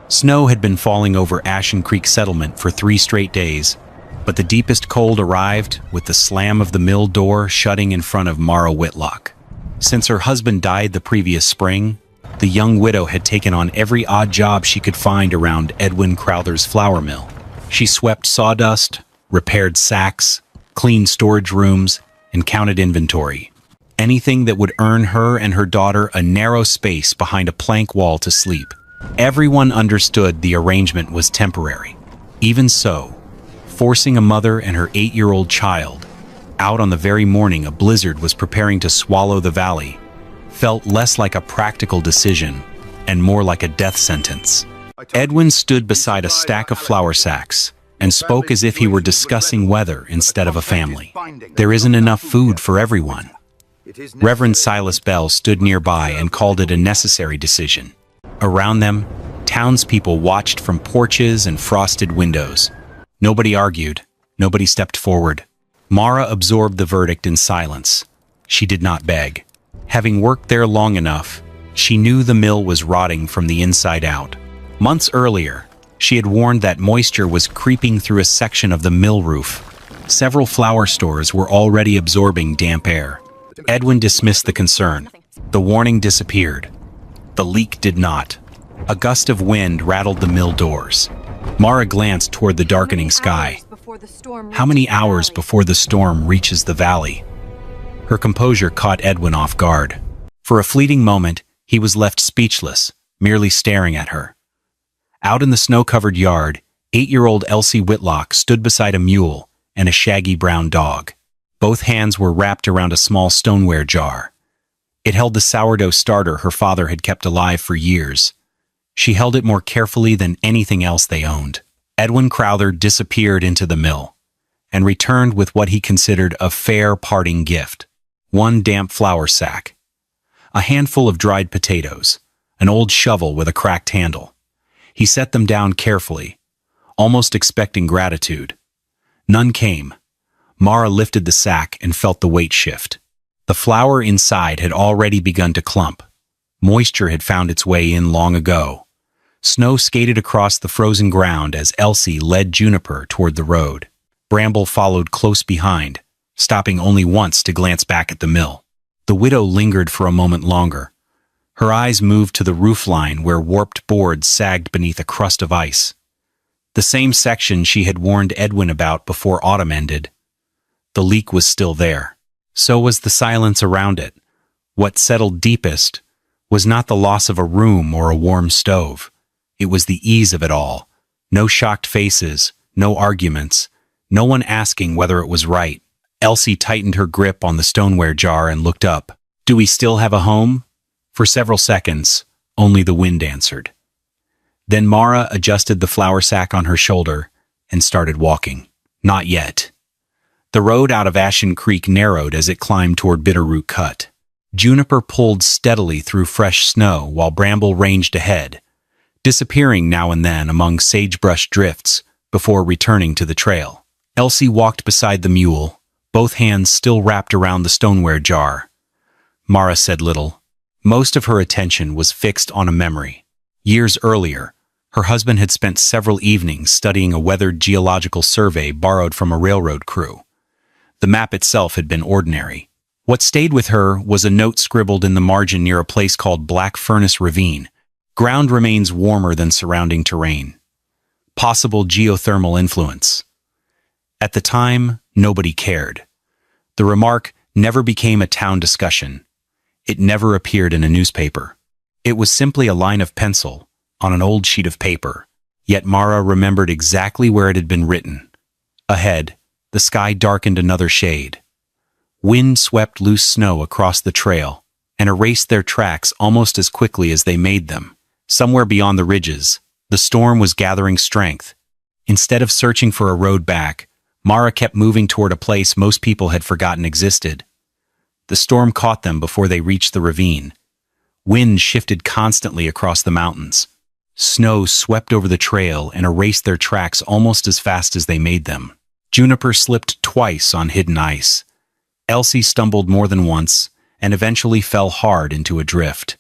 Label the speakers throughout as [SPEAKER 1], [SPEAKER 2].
[SPEAKER 1] Snow had been falling over Ashen Creek settlement for 3 straight days, but the deepest cold arrived with the slam of the mill door shutting in front of Mara Whitlock. Since her husband died the previous spring, the young widow had taken on every odd job she could find around Edwin Crowther's flour mill. She swept sawdust, repaired sacks, cleaned storage rooms, and counted inventory. Anything that would earn her and her daughter a narrow space behind a plank wall to sleep. Everyone understood the arrangement was temporary. Even so, forcing a mother and her 8-year-old child out on the very morning a blizzard was preparing to swallow the valley felt less like a practical decision and more like a death sentence. Edwin stood beside a stack of flour sacks and spoke as if he were discussing weather instead of a family. There isn't enough food for everyone. Reverend Silas Bell stood nearby and called it a necessary decision. Around them, townspeople watched from porches and frosted windows. Nobody argued. Nobody stepped forward. Mara absorbed the verdict in silence. She did not beg. Having worked there long enough, she knew the mill was rotting from the inside out. Months earlier, she had warned that moisture was creeping through a section of the mill roof. Several flour stores were already absorbing damp air. Edwin dismissed the concern. The warning disappeared. The leak did not. A gust of wind rattled the mill doors. Mara glanced toward the darkening sky. How many hours before the storm reaches the valley? Her composure caught Edwin off guard. For a fleeting moment, he was left speechless, merely staring at her. Out in the snow-covered yard, 8-year-old Elsie Whitlock stood beside a mule and a shaggy brown dog. Both hands were wrapped around a small stoneware jar. It held the sourdough starter her father had kept alive for years. She held it more carefully than anything else they owned. Edwin Crowther disappeared into the mill and returned with what he considered a fair parting gift. 1 damp flour sack, a handful of dried potatoes, an old shovel with a cracked handle. He set them down carefully, almost expecting gratitude. None came. Mara lifted the sack and felt the weight shift. The flour inside had already begun to clump. Moisture had found its way in long ago. Snow skated across the frozen ground as Elsie led Juniper toward the road. Bramble followed close behind, stopping only once to glance back at the mill. The widow lingered for a moment longer. Her eyes moved to the roofline where warped boards sagged beneath a crust of ice. The same section she had warned Edwin about before autumn ended. The leak was still there. So was the silence around it. What settled deepest was not the loss of a room or a warm stove. It was the ease of it all. No shocked faces, no arguments, no one asking whether it was right. Elsie tightened her grip on the stoneware jar and looked up. "Do we still have a home?" For several seconds, only the wind answered. Then Mara adjusted the flour sack on her shoulder and started walking. Not yet. The road out of Ashen Creek narrowed as it climbed toward Bitterroot Cut. Juniper pulled steadily through fresh snow while Bramble ranged ahead, disappearing now and then among sagebrush drifts before returning to the trail. Elsie walked beside the mule, both hands still wrapped around the stoneware jar. Mara said little. Most of her attention was fixed on a memory. Years earlier, her husband had spent several evenings studying a weathered geological survey borrowed from a railroad crew. The map itself had been ordinary. What stayed with her was a note scribbled in the margin near a place called Black Furnace Ravine. Ground remains warmer than surrounding terrain. Possible geothermal influence. At the time, nobody cared. The remark never became a town discussion. It never appeared in a newspaper. It was simply a line of pencil on an old sheet of paper, yet Mara remembered exactly where it had been written. Ahead, the sky darkened another shade. Wind swept loose snow across the trail and erased their tracks almost as quickly as they made them. Somewhere beyond the ridges, the storm was gathering strength. Instead of searching for a road back, Mara kept moving toward a place most people had forgotten existed. The storm caught them before they reached the ravine. Wind shifted constantly across the mountains. Snow swept over the trail and erased their tracks almost as fast as they made them. Juniper slipped twice on hidden ice. Elsie stumbled more than once and eventually fell hard into a drift.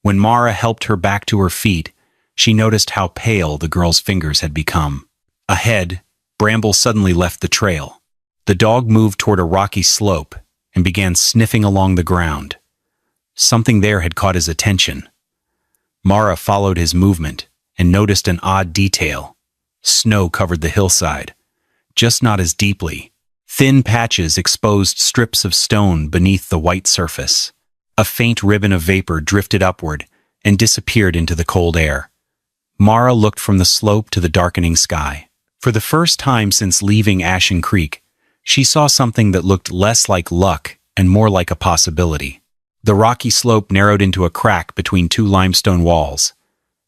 [SPEAKER 1] When Mara helped her back to her feet, She noticed how pale the girl's fingers had become. Ahead, Bramble suddenly left the trail. The dog moved toward a rocky slope and began sniffing along the ground. Something there had caught his attention. Mara followed his movement and noticed an odd detail. Snow covered the hillside, just not as deeply. Thin patches exposed strips of stone beneath the white surface. A faint ribbon of vapor drifted upward and disappeared into the cold air. Mara looked from the slope to the darkening sky. For the first time since leaving Ashen Creek, she saw something that looked less like luck and more like a possibility. The rocky slope narrowed into a crack between two limestone walls.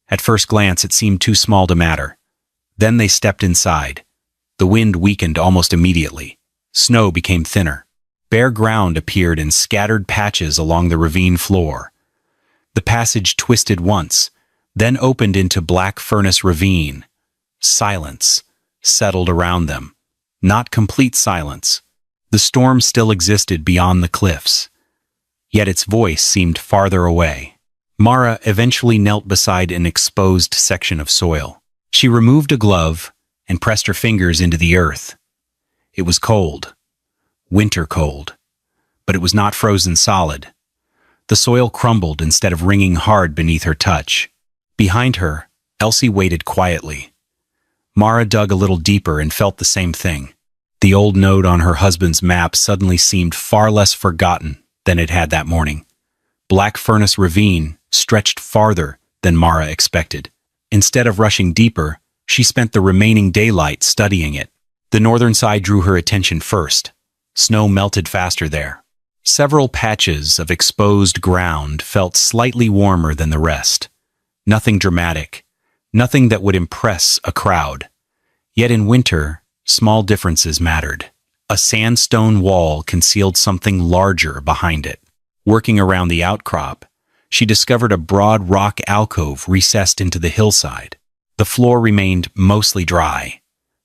[SPEAKER 1] At first glance, it seemed too small to matter. Then they stepped inside. The wind weakened almost immediately. Snow became thinner. Bare ground appeared in scattered patches along the ravine floor. The passage twisted once, then opened into Black Furnace Ravine. Silence settled around them. Not complete silence. The storm still existed beyond the cliffs. Yet its voice seemed farther away. Mara eventually knelt beside an exposed section of soil. She removed a glove and pressed her fingers into the earth. It was cold. Winter cold. But it was not frozen solid. The soil crumbled instead of ringing hard beneath her touch. Behind her, Elsie waited quietly. Mara dug a little deeper and felt the same thing. The old note on her husband's map suddenly seemed far less forgotten than it had that morning. Black Furnace Ravine stretched farther than Mara expected. Instead of rushing deeper, she spent the remaining daylight studying it. The northern side drew her attention first. Snow melted faster there. Several patches of exposed ground felt slightly warmer than the rest. Nothing dramatic, nothing that would impress a crowd. Yet in winter, small differences mattered. A sandstone wall concealed something larger behind it. Working around the outcrop, she discovered a broad rock alcove recessed into the hillside. The floor remained mostly dry.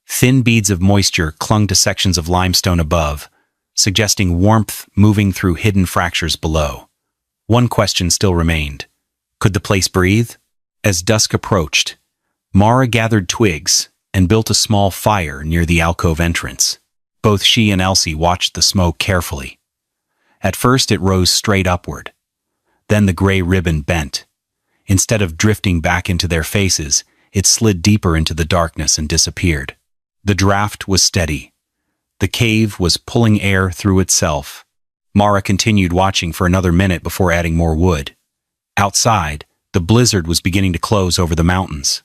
[SPEAKER 1] Thin beads of moisture clung to sections of limestone above, suggesting warmth moving through hidden fractures below. One question still remained. Could the place breathe? As dusk approached, Mara gathered twigs and built a small fire near the alcove entrance. Both she and Elsie watched the smoke carefully. At first it rose straight upward. Then the gray ribbon bent. Instead of drifting back into their faces, it slid deeper into the darkness and disappeared. The draft was steady. The cave was pulling air through itself. Mara continued watching for another minute before adding more wood. Outside, the blizzard was beginning to close over the mountains.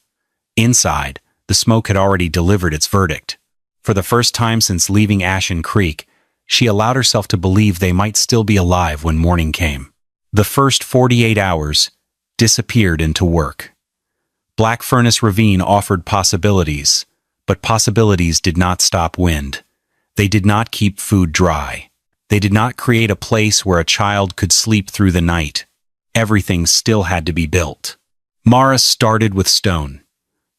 [SPEAKER 1] Inside, the smoke had already delivered its verdict. For the first time since leaving Ashen Creek, she allowed herself to believe they might still be alive when morning came. The first 48 hours disappeared into work. Black Furnace Ravine offered possibilities, but possibilities did not stop wind. They did not keep food dry. They did not create a place where a child could sleep through the night. Everything still had to be built. Mara started with stone.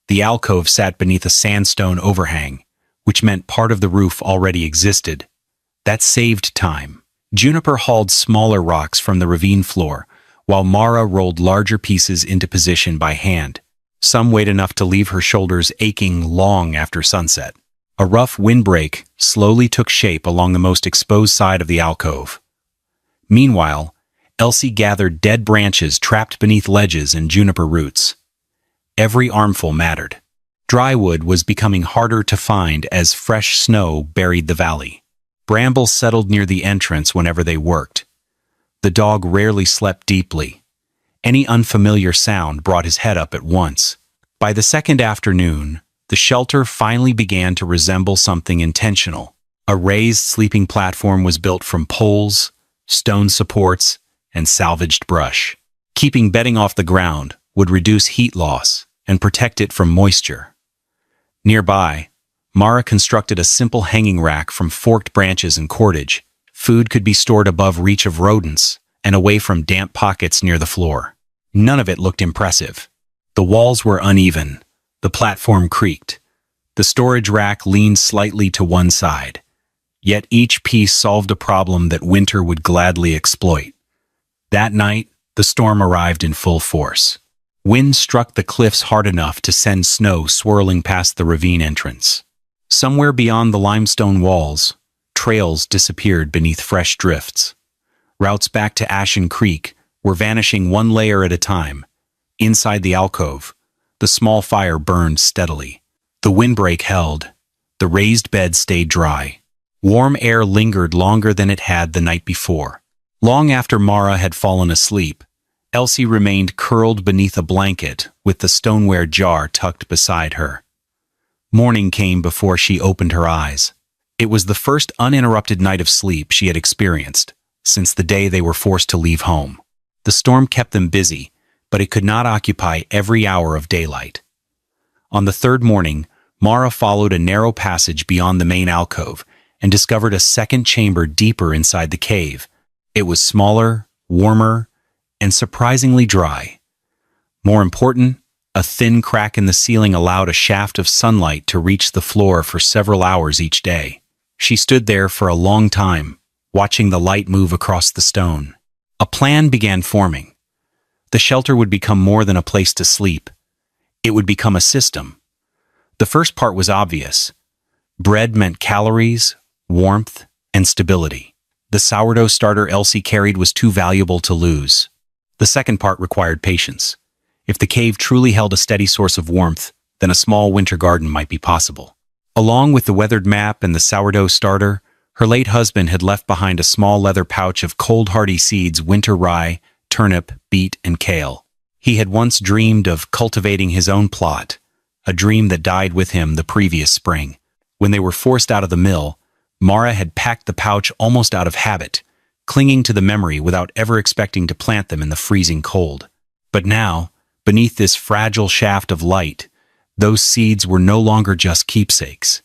[SPEAKER 1] The alcove sat beneath a sandstone overhang, which meant part of the roof already existed. That saved time. Juniper hauled smaller rocks from the ravine floor, while Mara rolled larger pieces into position by hand. Some weighed enough to leave her shoulders aching long after sunset. A rough windbreak slowly took shape along the most exposed side of the alcove. Meanwhile, Elsie gathered dead branches trapped beneath ledges and juniper roots. Every armful mattered. Dry wood was becoming harder to find as fresh snow buried the valley. Bramble settled near the entrance whenever they worked. The dog rarely slept deeply. Any unfamiliar sound brought his head up at once. By the second afternoon, the shelter finally began to resemble something intentional. A raised sleeping platform was built from poles, stone supports, and salvaged brush. Keeping bedding off the ground would reduce heat loss and protect it from moisture. Nearby, Mara constructed a simple hanging rack from forked branches and cordage. Food could be stored above reach of rodents and away from damp pockets near the floor. None of it looked impressive. The walls were uneven. The platform creaked. The storage rack leaned slightly to one side. Yet each piece solved a problem that winter would gladly exploit. That night, the storm arrived in full force. Wind struck the cliffs hard enough to send snow swirling past the ravine entrance. Somewhere beyond the limestone walls, trails disappeared beneath fresh drifts. Routes back to Ashen Creek were vanishing one layer at a time. Inside the alcove, the small fire burned steadily. The windbreak held. The raised bed stayed dry. Warm air lingered longer than it had the night before. Long after Mara had fallen asleep, Elsie remained curled beneath a blanket with the stoneware jar tucked beside her. Morning came before she opened her eyes. It was the first uninterrupted night of sleep she had experienced since the day they were forced to leave home. The storm kept them busy, but it could not occupy every hour of daylight. On the third morning, Mara followed a narrow passage beyond the main alcove and discovered a second chamber deeper inside the cave. It was smaller, warmer, and surprisingly dry. More important, a thin crack in the ceiling allowed a shaft of sunlight to reach the floor for several hours each day. She stood there for a long time, watching the light move across the stone. A plan began forming. The shelter would become more than a place to sleep. It would become a system. The first part was obvious. Bread meant calories, warmth, and stability. The sourdough starter Elsie carried was too valuable to lose. The second part required patience. If the cave truly held a steady source of warmth, then a small winter garden might be possible. Along with the weathered map and the sourdough starter, her late husband had left behind a small leather pouch of cold hardy seeds: winter rye, turnip, beet, and kale. He had once dreamed of cultivating his own plot, a dream that died with him the previous spring. When they were forced out of the mill, Mara had packed the pouch almost out of habit, clinging to the memory without ever expecting to plant them in the freezing cold. But now, beneath this fragile shaft of light, those seeds were no longer just keepsakes.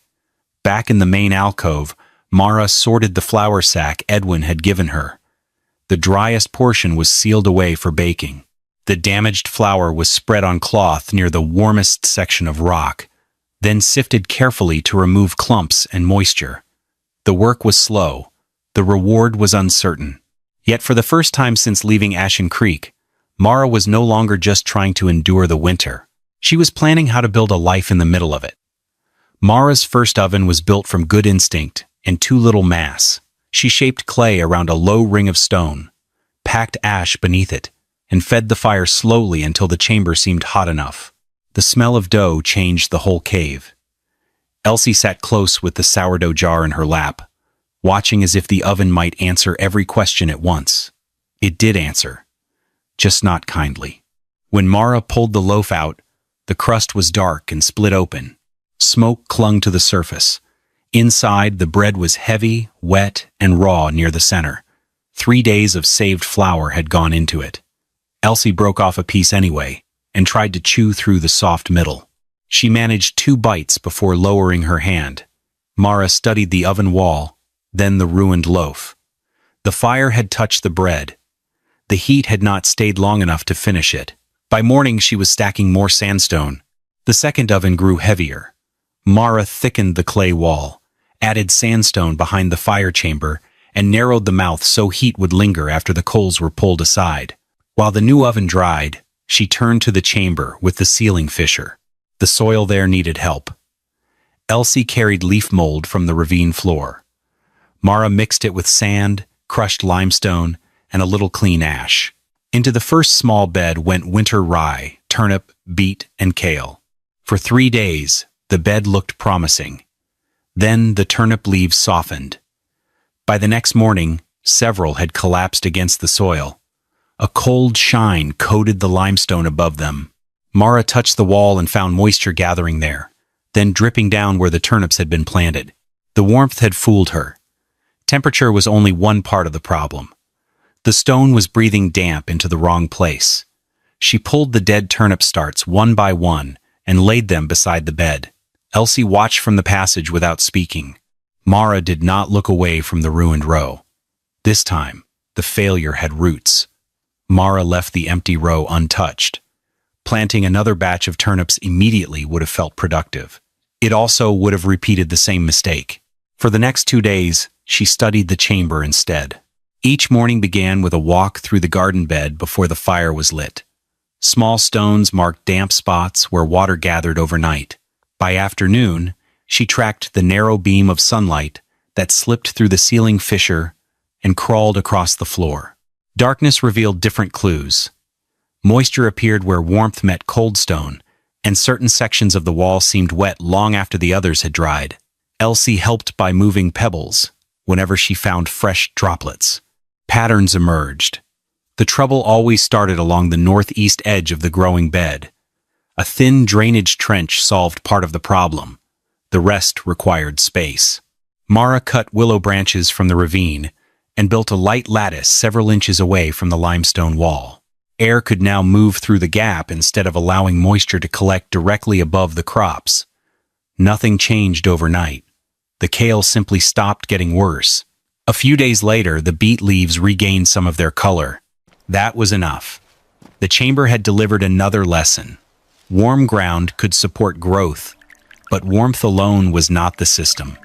[SPEAKER 1] Back in the main alcove, Mara sorted the flour sack Edwin had given her. The driest portion was sealed away for baking. The damaged flour was spread on cloth near the warmest section of rock, then sifted carefully to remove clumps and moisture. The work was slow. The reward was uncertain. Yet for the first time since leaving Ashen Creek, Mara was no longer just trying to endure the winter. She was planning how to build a life in the middle of it. Mara's first oven was built from good instinct and too little mass. She shaped clay around a low ring of stone, packed ash beneath it, and fed the fire slowly until the chamber seemed hot enough. The smell of dough changed the whole cave. Elsie sat close with the sourdough jar in her lap, watching as if the oven might answer every question at once. It did answer, just not kindly. When Mara pulled the loaf out, the crust was dark and split open. Smoke clung to the surface. Inside, the bread was heavy, wet, and raw near the center. 3 days of saved flour had gone into it. Elsie broke off a piece anyway and tried to chew through the soft middle. She managed 2 bites before lowering her hand. Mara studied the oven wall, then the ruined loaf. The fire had touched the bread. The heat had not stayed long enough to finish it. By morning, she was stacking more sandstone. The second oven grew heavier. Mara thickened the clay wall, added sandstone behind the fire chamber, and narrowed the mouth so heat would linger after the coals were pulled aside. While the new oven dried, she turned to the chamber with the ceiling fissure. The soil there needed help. Elsie carried leaf mold from the ravine floor. Mara mixed it with sand, crushed limestone, and a little clean ash. Into the first small bed went winter rye, turnip, beet, and kale. For 3 days, the bed looked promising. Then the turnip leaves softened. By the next morning, several had collapsed against the soil. A cold shine coated the limestone above them. Mara touched the wall and found moisture gathering there, then dripping down where the turnips had been planted. The warmth had fooled her. Temperature was only one part of the problem. The stone was breathing damp into the wrong place. She pulled the dead turnip starts one by one and laid them beside the bed. Elsie watched from the passage without speaking. Mara did not look away from the ruined row. This time, the failure had roots. Mara left the empty row untouched. Planting another batch of turnips immediately would have felt productive. It also would have repeated the same mistake. For the next 2 days, she studied the chamber instead. Each morning began with a walk through the garden bed before the fire was lit. Small stones marked damp spots where water gathered overnight. By afternoon, she tracked the narrow beam of sunlight that slipped through the ceiling fissure and crawled across the floor. Darkness revealed different clues. Moisture appeared where warmth met cold stone, and certain sections of the wall seemed wet long after the others had dried. Elsie helped by moving pebbles whenever she found fresh droplets. Patterns emerged. The trouble always started along the northeast edge of the growing bed. A thin drainage trench solved part of the problem. The rest required space. Mara cut willow branches from the ravine and built a light lattice several inches away from the limestone wall. Air could now move through the gap instead of allowing moisture to collect directly above the crops. Nothing changed overnight. The kale simply stopped getting worse. A few days later, the beet leaves regained some of their color. That was enough. The chamber had delivered another lesson. Warm ground could support growth, but warmth alone was not the system.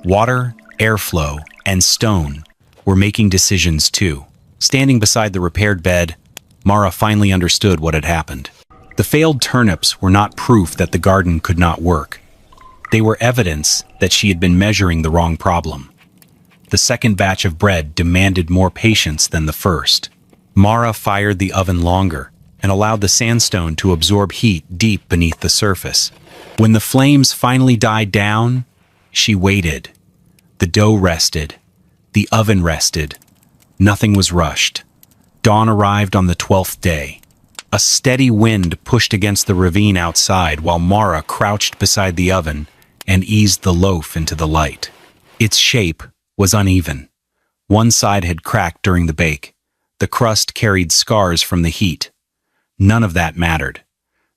[SPEAKER 1] Water, airflow, and stone were making decisions too. Standing beside the repaired bed, Mara finally understood what had happened. The failed turnips were not proof that the garden could not work. They were evidence that she had been measuring the wrong problem. The second batch of bread demanded more patience than the first. Mara fired the oven longer and allowed the sandstone to absorb heat deep beneath the surface. When the flames finally died down, she waited. The dough rested. The oven rested. Nothing was rushed. Dawn arrived on the 12th day. A steady wind pushed against the ravine outside while Mara crouched beside the oven and eased the loaf into the light. Its shape was uneven. One side had cracked during the bake. The crust carried scars from the heat. None of that mattered.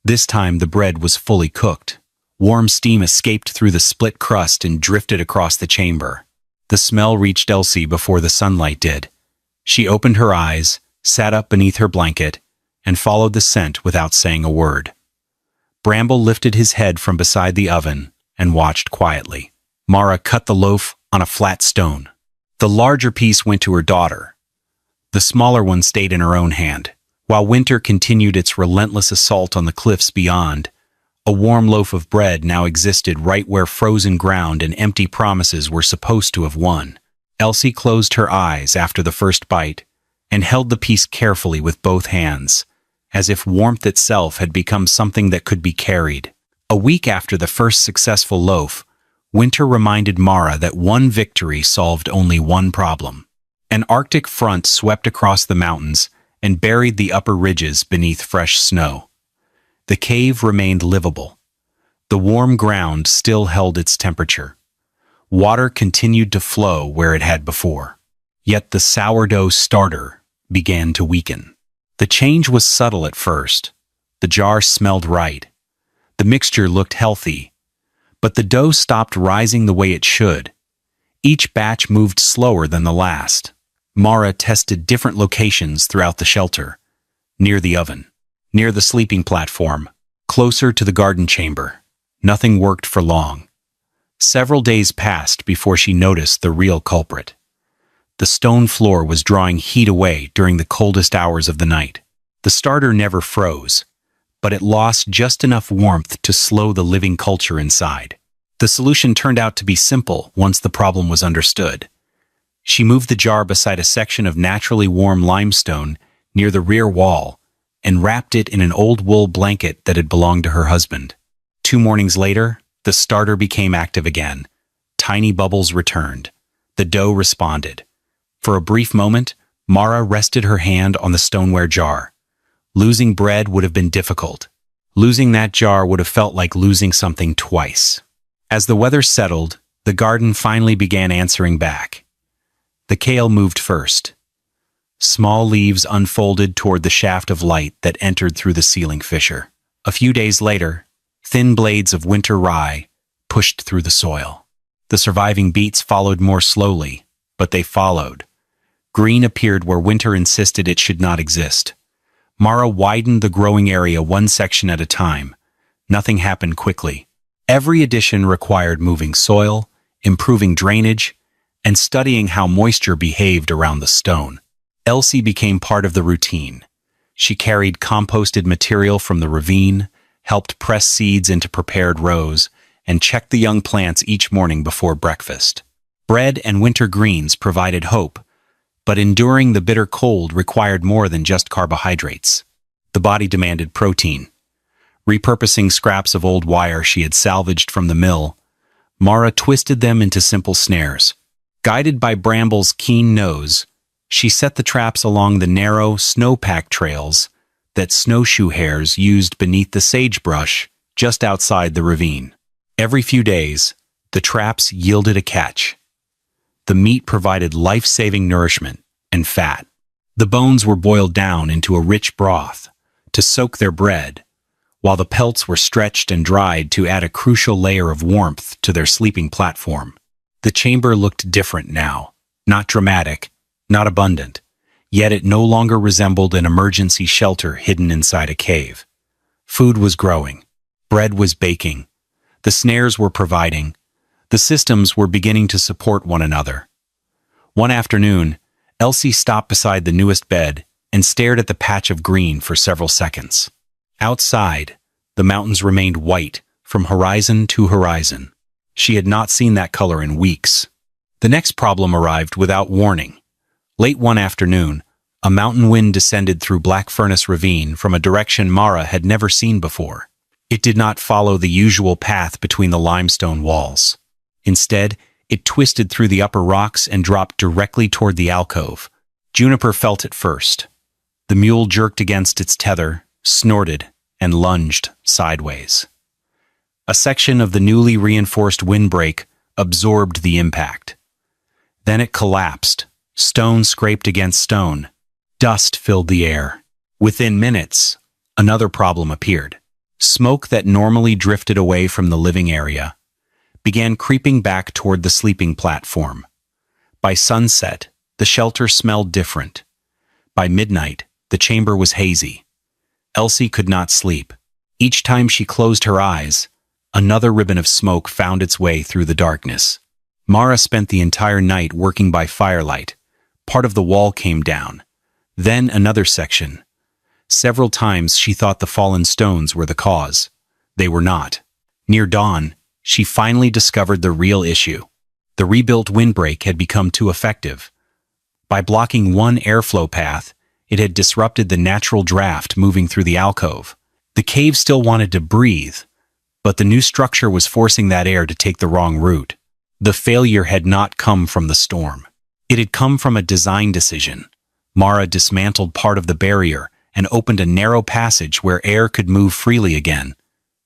[SPEAKER 1] This time the bread was fully cooked. Warm steam escaped through the split crust and drifted across the chamber. The smell reached Elsie before the sunlight did. She opened her eyes, sat up beneath her blanket, and followed the scent without saying a word. Bramble lifted his head from beside the oven and watched quietly. Mara cut the loaf on a flat stone. The larger piece went to her daughter. The smaller one stayed in her own hand. While winter continued its relentless assault on the cliffs beyond, a warm loaf of bread now existed right where frozen ground and empty promises were supposed to have won. Elsie closed her eyes after the first bite and held the piece carefully with both hands, as if warmth itself had become something that could be carried. A week after the first successful loaf, winter reminded Mara that one victory solved only one problem. An Arctic front swept across the mountains and buried the upper ridges beneath fresh snow. The cave remained livable. The warm ground still held its temperature. Water continued to flow where it had before. Yet the sourdough starter began to weaken. The change was subtle at first. The jar smelled right. The mixture looked healthy. But the dough stopped rising the way it should. Each batch moved slower than the last. Mara tested different locations throughout the shelter. Near the oven. Near the sleeping platform. Closer to the garden chamber. Nothing worked for long. Several days passed before she noticed the real culprit. The stone floor was drawing heat away during the coldest hours of the night. The starter never froze, but it lost just enough warmth to slow the living culture inside. The solution turned out to be simple once the problem was understood. She moved the jar beside a section of naturally warm limestone near the rear wall and wrapped it in an old wool blanket that had belonged to her husband. 2 mornings later, the starter became active again. Tiny bubbles returned. The dough responded. For a brief moment, Mara rested her hand on the stoneware jar. Losing bread would have been difficult. Losing that jar would have felt like losing something twice. As the weather settled, the garden finally began answering back. The kale moved first. Small leaves unfolded toward the shaft of light that entered through the ceiling fissure. A few days later, thin blades of winter rye pushed through the soil. The surviving beets followed more slowly, but they followed. Green appeared where winter insisted it should not exist. Mara widened the growing area one section at a time. Nothing happened quickly. Every addition required moving soil, improving drainage, and studying how moisture behaved around the stone. Elsie became part of the routine. She carried composted material from the ravine, helped press seeds into prepared rows, and checked the young plants each morning before breakfast. Bread and winter greens provided hope, but enduring the bitter cold required more than just carbohydrates. The body demanded protein. Repurposing scraps of old wire she had salvaged from the mill, Mara twisted them into simple snares. Guided by Bramble's keen nose, she set the traps along the narrow, snowpack trails that snowshoe hares used beneath the sagebrush just outside the ravine. Every few days, the traps yielded a catch. The meat provided life-saving nourishment and fat. The bones were boiled down into a rich broth to soak their bread, while the pelts were stretched and dried to add a crucial layer of warmth to their sleeping platform. The chamber looked different now, not dramatic, not abundant, yet it no longer resembled an emergency shelter hidden inside a cave. Food was growing, bread was baking, the snares were providing, the systems were beginning to support one another. One afternoon, Elsie stopped beside the newest bed and stared at the patch of green for several seconds. Outside, the mountains remained white from horizon to horizon. She had not seen that color in weeks. The next problem arrived without warning. Late one afternoon, a mountain wind descended through Black Furnace Ravine from a direction Mara had never seen before. It did not follow the usual path between the limestone walls. Instead, it twisted through the upper rocks and dropped directly toward the alcove. Juniper felt it first. The mule jerked against its tether, snorted, and lunged sideways. A section of the newly reinforced windbreak absorbed the impact. Then it collapsed. Stone scraped against stone. Dust filled the air. Within minutes, another problem appeared. Smoke that normally drifted away from the living area began creeping back toward the sleeping platform. By sunset, the shelter smelled different. By midnight, the chamber was hazy. Elsie could not sleep. Each time she closed her eyes, another ribbon of smoke found its way through the darkness. Mara spent the entire night working by firelight. Part of the wall came down. Then another section. Several times she thought the fallen stones were the cause. They were not. Near dawn, she finally discovered the real issue. The rebuilt windbreak had become too effective. By blocking one airflow path, it had disrupted the natural draft moving through the alcove. The cave still wanted to breathe, but the new structure was forcing that air to take the wrong route. The failure had not come from the storm. It had come from a design decision. Mara dismantled part of the barrier and opened a narrow passage where air could move freely again.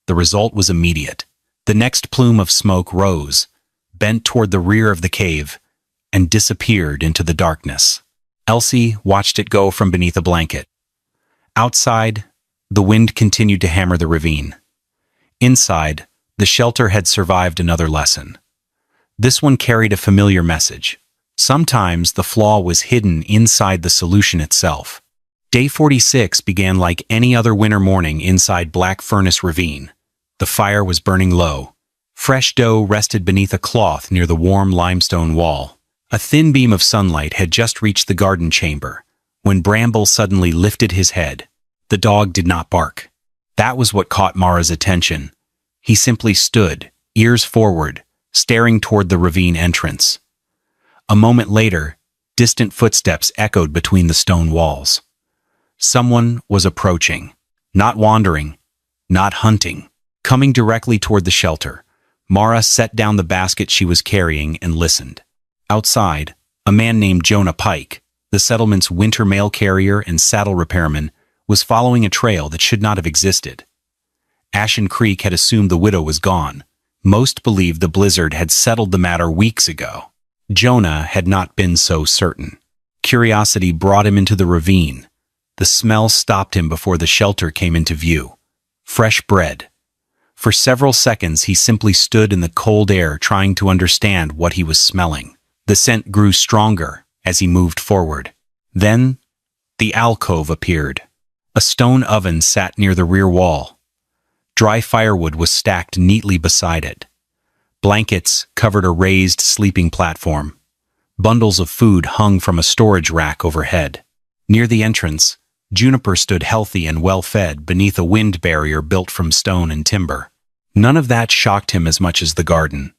[SPEAKER 1] The result was immediate. The next plume of smoke rose, bent toward the rear of the cave, and disappeared into the darkness. Elsie watched it go from beneath a blanket. Outside, the wind continued to hammer the ravine. Inside, the shelter had survived another lesson. This one carried a familiar message. Sometimes the flaw was hidden inside the solution itself. Day 46 began like any other winter morning inside Black Furnace Ravine. The fire was burning low. Fresh dough rested beneath a cloth near the warm limestone wall. A thin beam of sunlight had just reached the garden chamber when Bramble suddenly lifted his head. The dog did not bark. That was what caught Mara's attention. He simply stood, ears forward, staring toward the ravine entrance. A moment later, distant footsteps echoed between the stone walls. Someone was approaching, not wandering, not hunting, coming directly toward the shelter. Mara set down the basket she was carrying and listened. Outside, a man named Jonah Pike, the settlement's winter mail carrier and saddle repairman, was following a trail that should not have existed. Ashen Creek had assumed the widow was gone. Most believed the blizzard had settled the matter weeks ago. Jonah had not been so certain. Curiosity brought him into the ravine. The smell stopped him before the shelter came into view. Fresh bread. For several seconds he simply stood in the cold air trying to understand what he was smelling. The scent grew stronger as he moved forward. Then, the alcove appeared. A stone oven sat near the rear wall. Dry firewood was stacked neatly beside it. Blankets covered a raised sleeping platform. Bundles of food hung from a storage rack overhead. Near the entrance, Juniper stood healthy and well-fed beneath a wind barrier built from stone and timber. None of that shocked him as much as the garden.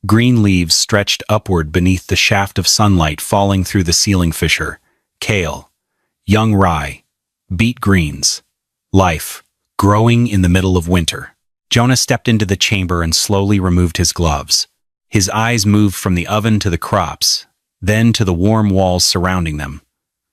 [SPEAKER 1] Green leaves stretched upward beneath the shaft of sunlight falling through the ceiling fissure. Kale, young rye, beet greens, life, growing in the middle of winter. Jonah stepped into the chamber and slowly removed his gloves. His eyes moved from the oven to the crops, then to the warm walls surrounding them.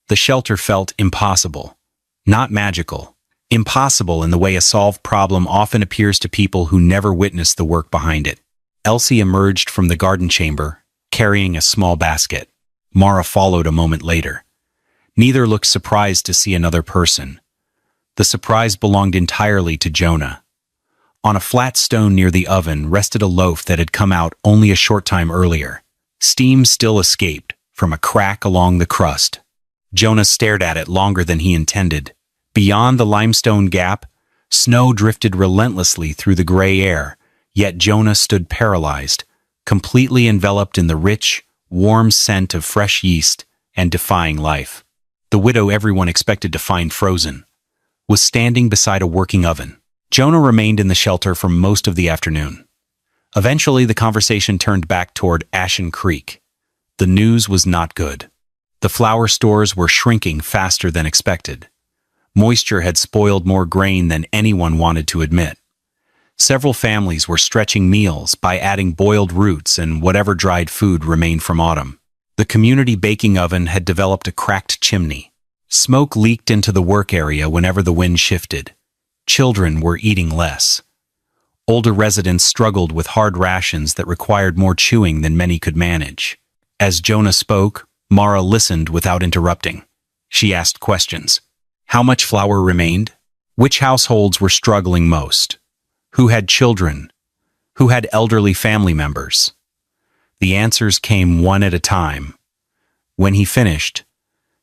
[SPEAKER 1] The shelter felt impossible, not magical. Impossible in the way a solved problem often appears to people who never witness the work behind it. Elsie emerged from the garden chamber, carrying a small basket. Mara followed a moment later. Neither looked surprised to see another person. The surprise belonged entirely to Jonah. On a flat stone near the oven rested a loaf that had come out only a short time earlier. Steam still escaped from a crack along the crust. Jonah stared at it longer than he intended. Beyond the limestone gap, snow drifted relentlessly through the gray air, yet Jonah stood paralyzed, completely enveloped in the rich, warm scent of fresh yeast and defying life. The widow everyone expected to find frozen was standing beside a working oven. Jonah remained in the shelter for most of the afternoon. Eventually, the conversation turned back toward Ashen Creek. The news was not good. The flour stores were shrinking faster than expected. Moisture had spoiled more grain than anyone wanted to admit. Several families were stretching meals by adding boiled roots and whatever dried food remained from autumn. The community baking oven had developed a cracked chimney. Smoke leaked into the work area whenever the wind shifted. Children were eating less. Older residents struggled with hard rations that required more chewing than many could manage. As Jonah spoke, Mara listened without interrupting. She asked questions. How much flour remained? Which households were struggling most? Who had children? Who had elderly family members? The answers came one at a time. When he finished,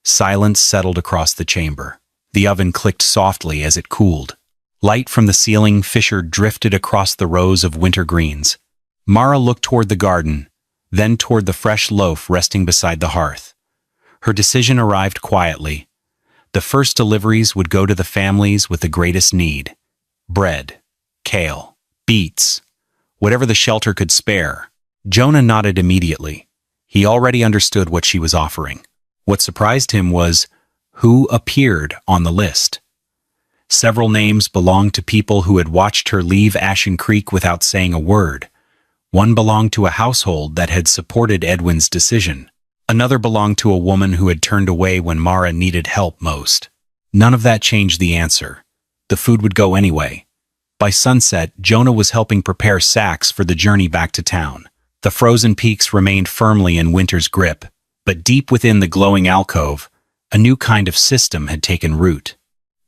[SPEAKER 1] silence settled across the chamber. The oven clicked softly as it cooled. Light from the ceiling fissure drifted across the rows of winter greens. Mara looked toward the garden, then toward the fresh loaf resting beside the hearth. Her decision arrived quietly. The first deliveries would go to the families with the greatest need. Bread, kale, beets, whatever the shelter could spare. Jonah nodded immediately. He already understood what she was offering. What surprised him was who appeared on the list. Several names belonged to people who had watched her leave Ashen Creek without saying a word. One belonged to a household that had supported Edwin's decision. Another belonged to a woman who had turned away when Mara needed help most. None of that changed the answer. The food would go anyway. By sunset, Jonah was helping prepare sacks for the journey back to town. The frozen peaks remained firmly in winter's grip, but deep within the glowing alcove, a new kind of system had taken root.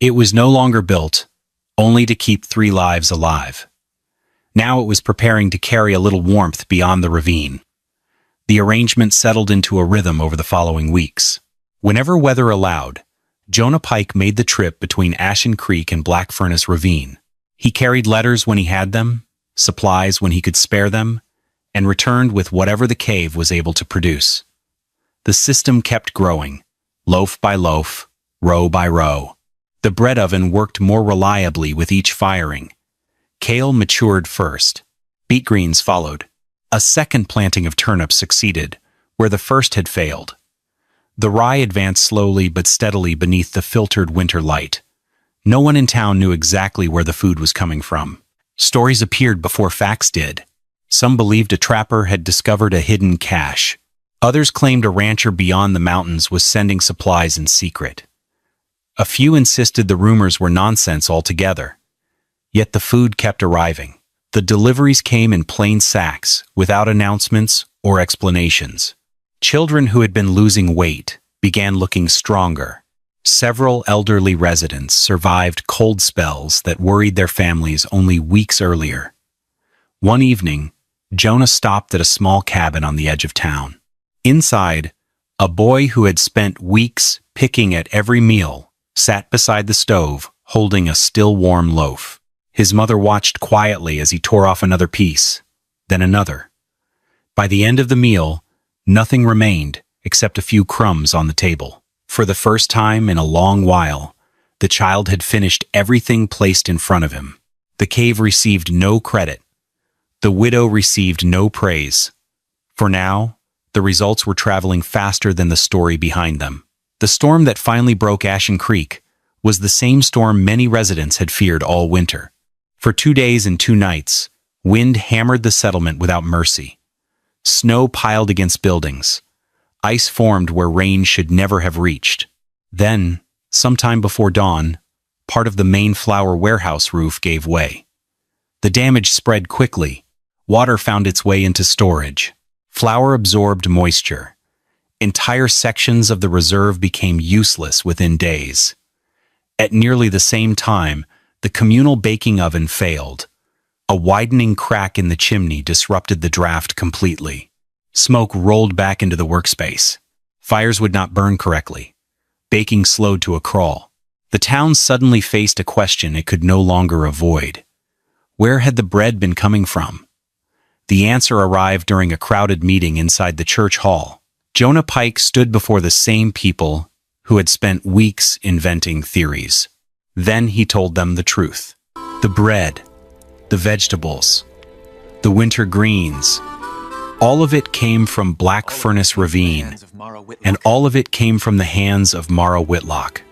[SPEAKER 1] It was no longer built only to keep 3 lives alive. Now it was preparing to carry a little warmth beyond the ravine. The arrangement settled into a rhythm over the following weeks. Whenever weather allowed, Jonah Pike made the trip between Ashen Creek and Black Furnace Ravine. He carried letters when he had them, supplies when he could spare them, and returned with whatever the cave was able to produce. The system kept growing, loaf by loaf, row by row. The bread oven worked more reliably with each firing. Kale matured first. Beet greens followed. A second planting of turnips succeeded, where the first had failed. The rye advanced slowly but steadily beneath the filtered winter light. No one in town knew exactly where the food was coming from. Stories appeared before facts did. Some believed a trapper had discovered a hidden cache. Others claimed a rancher beyond the mountains was sending supplies in secret. A few insisted the rumors were nonsense altogether. Yet the food kept arriving. The deliveries came in plain sacks, without announcements or explanations. Children who had been losing weight began looking stronger. Several elderly residents survived cold spells that worried their families only weeks earlier. One evening, Jonah stopped at a small cabin on the edge of town. Inside, a boy who had spent weeks picking at every meal sat beside the stove, holding a still warm loaf. His mother watched quietly as he tore off another piece, then another. By the end of the meal, nothing remained except a few crumbs on the table. For the first time in a long while, The child had finished everything placed in front of him. The cave received no credit. The widow received no praise. For now, the results were traveling faster than the story behind them. The storm that finally broke Ashen Creek was the same storm many residents had feared all winter. For 2 days and 2 nights, wind hammered the settlement without mercy. Snow piled against buildings. Ice formed where rain should never have reached. Then, sometime before dawn, part of the main flour warehouse roof gave way. The damage spread quickly. Water found its way into storage. Flour absorbed moisture. Entire sections of the reserve became useless within days. At nearly the same time, the communal baking oven failed. A widening crack in the chimney disrupted the draft completely. Smoke rolled back into the workspace. Fires would not burn correctly. Baking slowed to a crawl. The town suddenly faced a question it could no longer avoid. Where had the bread been coming from? The answer arrived during a crowded meeting inside the church hall. Jonah Pike stood before the same people who had spent weeks inventing theories. Then he told them the truth. The bread, the vegetables, the winter greens, all of it came from Black Furnace Ravine, and all of it came from the hands of Mara Whitlock.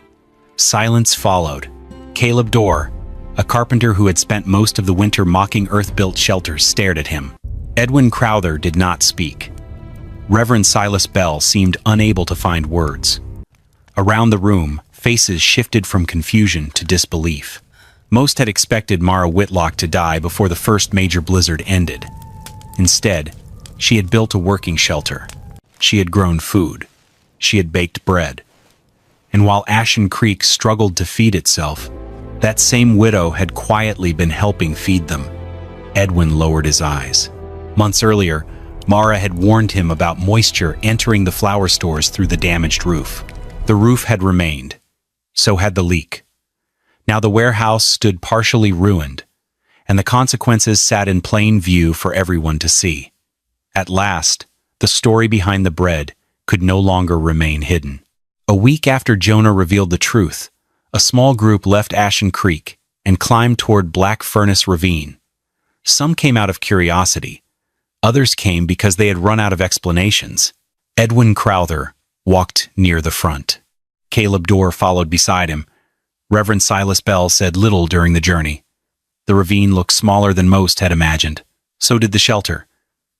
[SPEAKER 1] Silence followed. Caleb Dorr, a carpenter who had spent most of the winter mocking earth-built shelters, stared at him. Edwin Crowther did not speak. Reverend Silas Bell seemed unable to find words. Around the room, faces shifted from confusion to disbelief. Most had expected Mara Whitlock to die before the first major blizzard ended. Instead, she had built a working shelter. She had grown food. She had baked bread. And while Ashen Creek struggled to feed itself, that same widow had quietly been helping feed them. Edwin lowered his eyes. Months earlier, Mara had warned him about moisture entering the flour stores through the damaged roof. The roof had remained. So had the leak. Now the warehouse stood partially ruined, and the consequences sat in plain view for everyone to see. At last, the story behind the bread could no longer remain hidden. A week after Jonah revealed the truth, a small group left Ashen Creek and climbed toward Black Furnace Ravine. Some came out of curiosity. Others came because they had run out of explanations. Edwin Crowther walked near the front. Caleb Dorr followed beside him. Reverend Silas Bell said little during the journey. The ravine looked smaller than most had imagined. So did the shelter.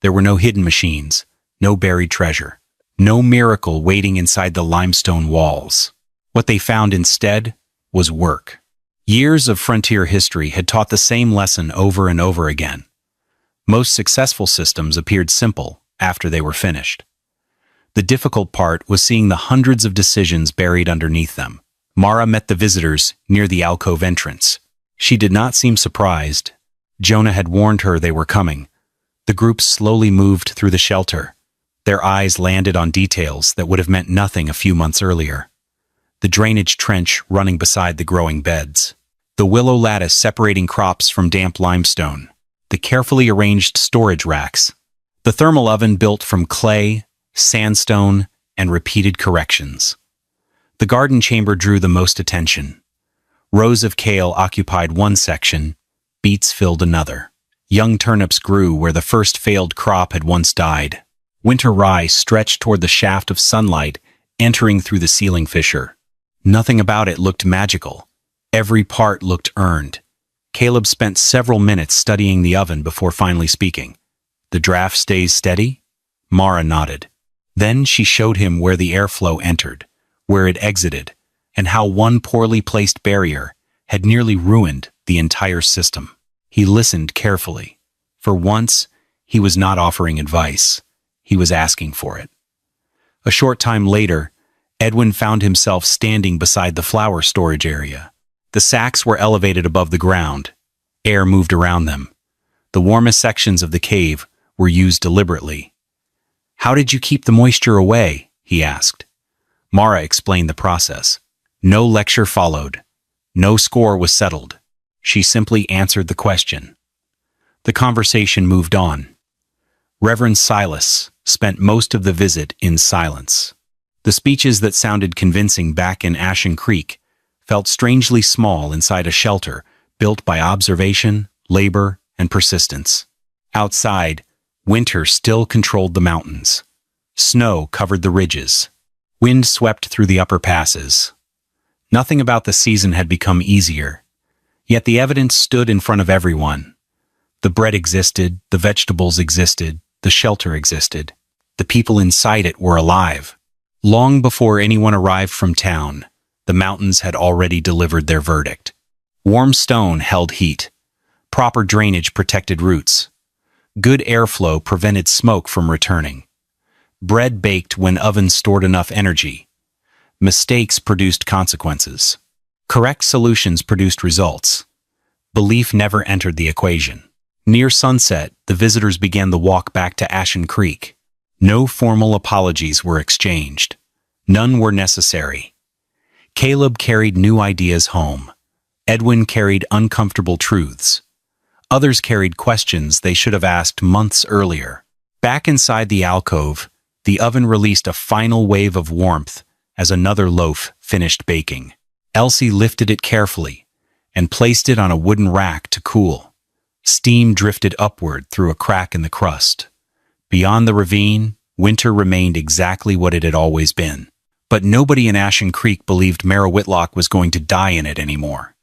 [SPEAKER 1] There were no hidden machines, no buried treasure, no miracle waiting inside the limestone walls. What they found instead was work. Years of frontier history had taught the same lesson over and over again. Most successful systems appeared simple after they were finished. The difficult part was seeing the hundreds of decisions buried underneath them. Mara met the visitors near the alcove entrance. She did not seem surprised. Jonah had warned her they were coming. The group slowly moved through the shelter. Their eyes landed on details that would have meant nothing a few months earlier. The drainage trench running beside the growing beds. The willow lattice separating crops from damp limestone. The carefully arranged storage racks. The thermal oven built from clay, sandstone, and repeated corrections. The garden chamber drew the most attention. Rows of kale occupied one section, beets filled another. Young turnips grew where the first failed crop had once died. Winter rye stretched toward the shaft of sunlight, entering through the ceiling fissure. Nothing about it looked magical. Every part looked earned. Caleb spent several minutes studying the oven before finally speaking. "The draft stays steady?" Mara nodded. Then she showed him where the airflow entered, where it exited, and how one poorly placed barrier had nearly ruined the entire system. He listened carefully. For once, he was not offering advice. He was asking for it. A short time later, Edwin found himself standing beside the flour storage area. The sacks were elevated above the ground. Air moved around them. The warmest sections of the cave were used deliberately. "How did you keep the moisture away?" he asked. Mara explained the process. No lecture followed. No score was settled. She simply answered the question. The conversation moved on. Reverend Silas spent most of the visit in silence. The speeches that sounded convincing back in Ashen Creek felt strangely small inside a shelter built by observation, labor, and persistence. Outside, winter still controlled the mountains. Snow covered the ridges. Wind swept through the upper passes. Nothing about the season had become easier. Yet the evidence stood in front of everyone. The bread existed, the vegetables existed, the shelter existed. The people inside it were alive. Long before anyone arrived from town, the mountains had already delivered their verdict. Warm stone held heat. Proper drainage protected roots. Good airflow prevented smoke from returning. Bread baked when ovens stored enough energy. Mistakes produced consequences. Correct solutions produced results. Belief never entered the equation. Near sunset, the visitors began the walk back to Ashen Creek. No formal apologies were exchanged. None were necessary. Caleb carried new ideas home. Edwin carried uncomfortable truths. Others carried questions they should have asked months earlier. Back inside the alcove, the oven released a final wave of warmth as another loaf finished baking. Elsie lifted it carefully and placed it on a wooden rack to cool. Steam drifted upward through a crack in the crust. Beyond the ravine, winter remained exactly what it had always been. But nobody in Ashen Creek believed Mara Whitlock was going to die in it anymore.